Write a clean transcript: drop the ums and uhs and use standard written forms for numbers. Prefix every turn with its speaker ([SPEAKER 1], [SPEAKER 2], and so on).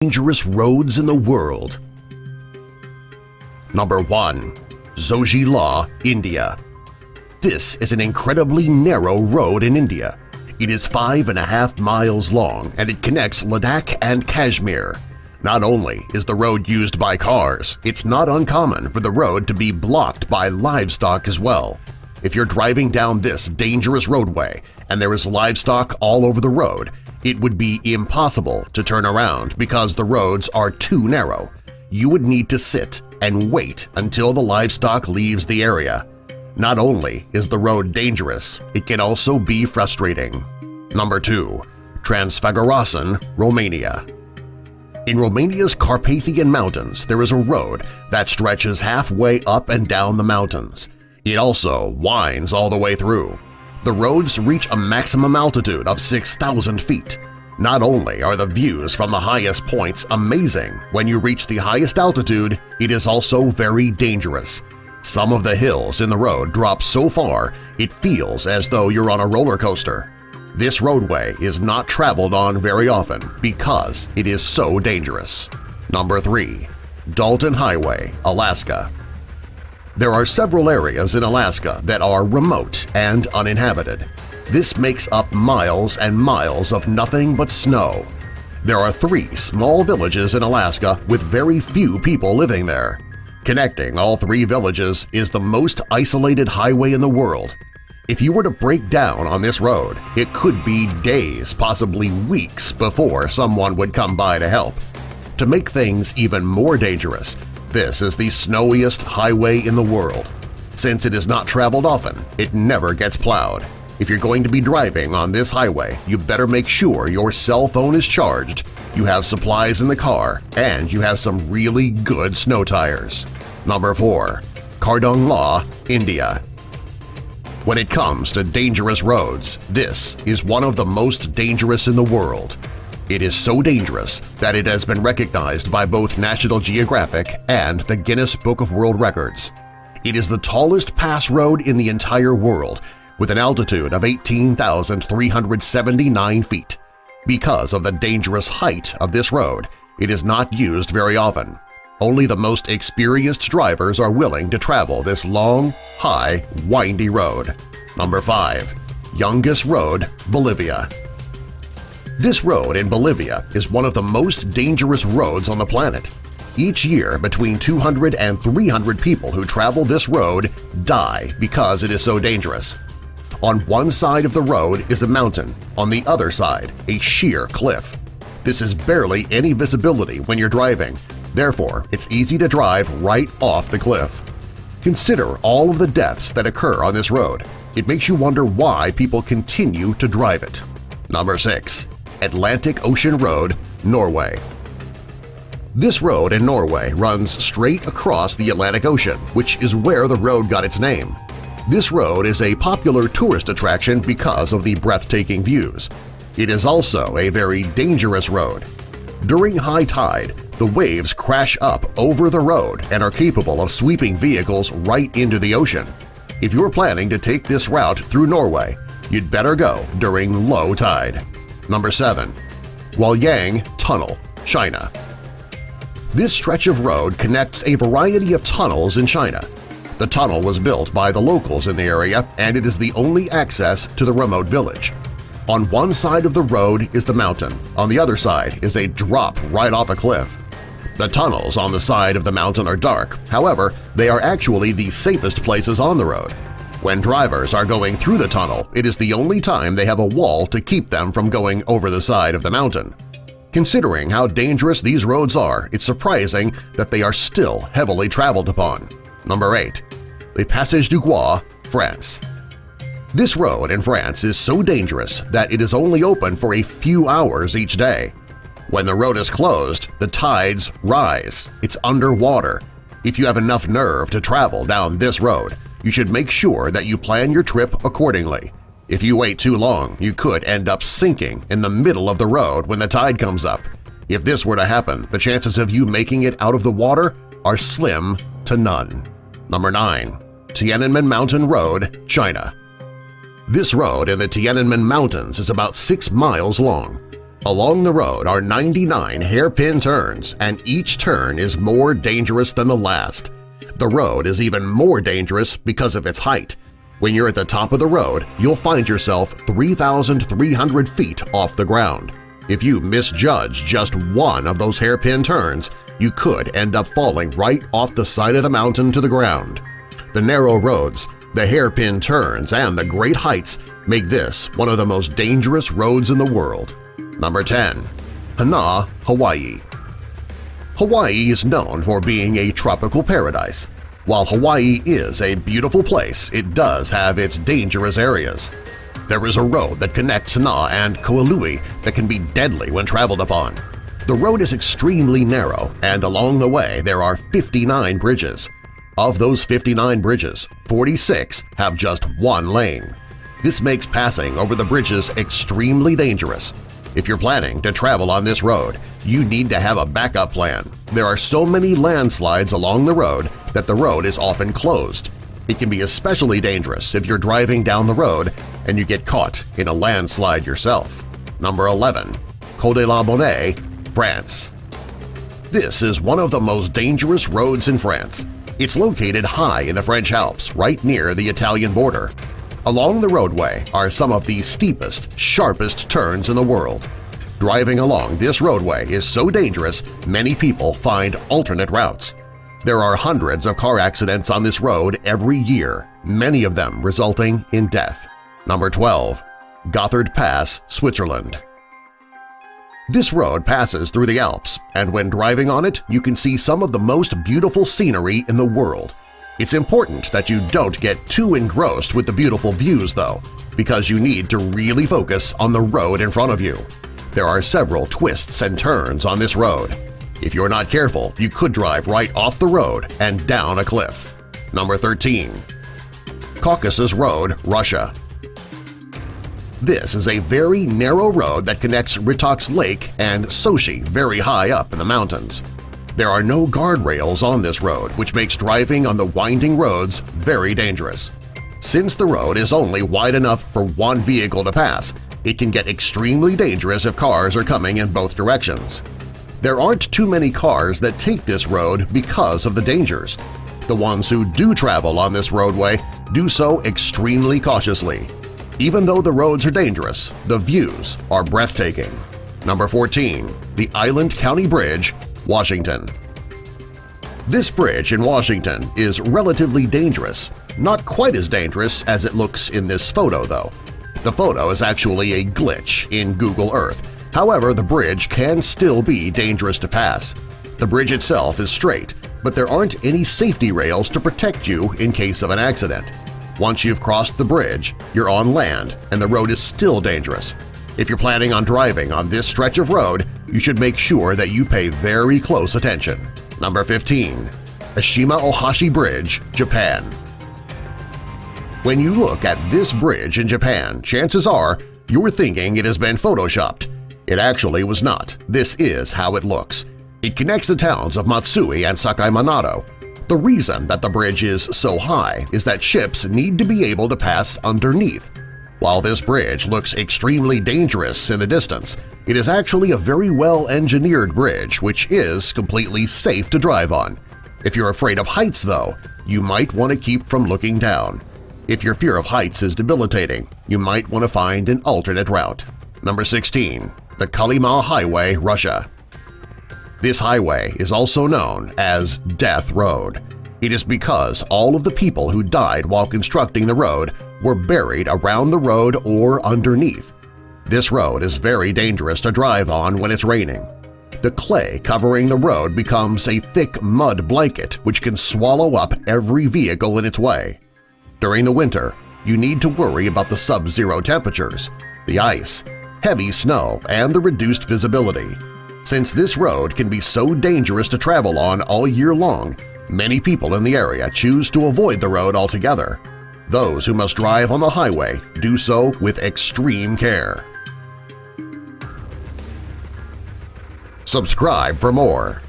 [SPEAKER 1] dangerous roads in the world. Number 1. Zojila, India. This is an incredibly narrow road in India. It is 5.5 miles long and it connects Ladakh and Kashmir. Not only is the road used by cars, it's not uncommon for the road to be blocked by livestock as well. If you're driving down this dangerous roadway and there is livestock all over the road, it would be impossible to turn around because the roads are too narrow. You would need to sit and wait until the livestock leaves the area. Not only is the road dangerous, it can also be frustrating. Number 2. Transfăgurășeni, Romania. In Romania's Carpathian Mountains, there is a road that stretches halfway up and down the mountains. It also winds all the way through. The roads reach a maximum altitude of 6,000 feet. Not only are the views from the highest points amazing when you reach the highest altitude, it is also very dangerous. Some of the hills in the road drop so far it feels as though you're on a roller coaster. This roadway is not traveled on very often because it is so dangerous. Number 3. Dalton Highway, Alaska. There are several areas in Alaska that are remote and uninhabited. This makes up miles and miles of nothing but snow. There are 3 small villages in Alaska with very few people living there. Connecting all 3 villages is the most isolated highway in the world. If you were to break down on this road, it could be days, possibly weeks, before someone would come by to help. To make things even more dangerous, this is the snowiest highway in the world. Since it is not traveled often, it never gets plowed. If you're going to be driving on this highway, you better make sure your cell phone is charged, you have supplies in the car, and you have some really good snow tires. Number 4. Kardungla, India. When it comes to dangerous roads, this is one of the most dangerous in the world. It is so dangerous that it has been recognized by both National Geographic and the Guinness Book of World Records. It is the tallest pass road in the entire world, with an altitude of 18,379 feet. Because of the dangerous height of this road, it is not used very often. Only the most experienced drivers are willing to travel this long, high, windy road. Number 5. Yungas Road, Bolivia. This road in Bolivia is one of the most dangerous roads on the planet. Each year, between 200 and 300 people who travel this road die because it is so dangerous. On one side of the road is a mountain, on the other side a sheer cliff. This is barely any visibility when you're driving, therefore it's easy to drive right off the cliff. Consider all of the deaths that occur on this road. It makes you wonder why people continue to drive it. Number 6. Atlantic Ocean Road, Norway. This road in Norway runs straight across the Atlantic Ocean, which is where the road got its name. This road is a popular tourist attraction because of the breathtaking views. It is also a very dangerous road. During high tide, the waves crash up over the road and are capable of sweeping vehicles right into the ocean. If you're planning to take this route through Norway, you'd better go during low tide. Number 7. Huaiyang Tunnel, China. This stretch of road connects a variety of tunnels in China. The tunnel was built by the locals in the area and it is the only access to the remote village. On one side of the road is the mountain, on the other side is a drop right off a cliff. The tunnels on the side of the mountain are dark, however, they are actually the safest places on the road. When drivers are going through the tunnel, it is the only time they have a wall to keep them from going over the side of the mountain. Considering how dangerous these roads are, it's surprising that they are still heavily traveled upon. Number 8. Le Passage du Gois, France. This road in France is so dangerous that it is only open for a few hours each day. When the road is closed, the tides rise. It's underwater. If you have enough nerve to travel down this road, you should make sure that you plan your trip accordingly. If you wait too long, you could end up sinking in the middle of the road when the tide comes up. If this were to happen, the chances of you making it out of the water are slim to none. Number 9. Tiananmen Mountain Road, China. This road in the Tiananmen Mountains is about 6 miles long. Along the road are 99 hairpin turns, and each turn is more dangerous than the last. The road is even more dangerous because of its height. When you're at the top of the road, you'll find yourself 3,300 feet off the ground. If you misjudge just one of those hairpin turns, you could end up falling right off the side of the mountain to the ground. The narrow roads, the hairpin turns, and the great heights make this one of the most dangerous roads in the world. Number 10. Hana, Hawaii. Hawaii is known for being a tropical paradise. While Hawaii is a beautiful place, it does have its dangerous areas. There is a road that connects Hana and Kauai that can be deadly when traveled upon. The road is extremely narrow, and along the way there are 59 bridges. Of those 59 bridges, 46 have just one lane. This makes passing over the bridges extremely dangerous. If you're planning to travel on this road, you need to have a backup plan. There are so many landslides along the road that the road is often closed. It can be especially dangerous if you're driving down the road and you get caught in a landslide yourself. Number 11. Col de la Bonne, France. This is one of the most dangerous roads in France. It's located high in the French Alps, right near the Italian border. Along the roadway are some of the steepest, sharpest turns in the world. Driving along this roadway is so dangerous many people find alternate routes. There are hundreds of car accidents on this road every year, many of them resulting in death. Number 12. Gotthard Pass, Switzerland. This road passes through the Alps, and when driving on it, you can see some of the most beautiful scenery in the world. It's important that you don't get too engrossed with the beautiful views, though, because you need to really focus on the road in front of you. There are several twists and turns on this road. If you're not careful, you could drive right off the road and down a cliff. Number 13. Caucasus Road, Russia. This is a very narrow road that connects Ritox Lake and Sochi very high up in the mountains. There are no guardrails on this road, which makes driving on the winding roads very dangerous. Since the road is only wide enough for one vehicle to pass, it can get extremely dangerous if cars are coming in both directions. There aren't too many cars that take this road because of the dangers. The ones who do travel on this roadway do so extremely cautiously. Even though the roads are dangerous, the views are breathtaking. Number 14. The Island County Bridge, Washington. This bridge in Washington is relatively dangerous, not quite as dangerous as it looks in this photo, though. The photo is actually a glitch in Google Earth. However, the bridge can still be dangerous to pass. The bridge itself is straight, but there aren't any safety rails to protect you in case of an accident. Once you've crossed the bridge, you're on land and the road is still dangerous. If you're planning on driving on this stretch of road, you should make sure that you pay very close attention. Number 15. Ashima Ohashi Bridge, Japan. When you look at this bridge in Japan, chances are you're thinking it has been photoshopped. It actually was not. This is how it looks. It connects the towns of Matsui and Sakai Manato. The reason that the bridge is so high is that ships need to be able to pass underneath. While this bridge looks extremely dangerous in the distance, it is actually a very well-engineered bridge which is completely safe to drive on. If you're afraid of heights, though, you might want to keep from looking down. If your fear of heights is debilitating, you might want to find an alternate route. Number 16. The Kolyma Highway, Russia. This highway is also known as Death Road. It is because all of the people who died while constructing the road were buried around the road or underneath. This road is very dangerous to drive on when it's raining. The clay covering the road becomes a thick mud blanket which can swallow up every vehicle in its way. During the winter, you need to worry about the sub-zero temperatures, the ice, heavy snow, and the reduced visibility. Since this road can be so dangerous to travel on all year long, many people in the area choose to avoid the road altogether. Those who must drive on the highway do so with extreme care. Subscribe for more.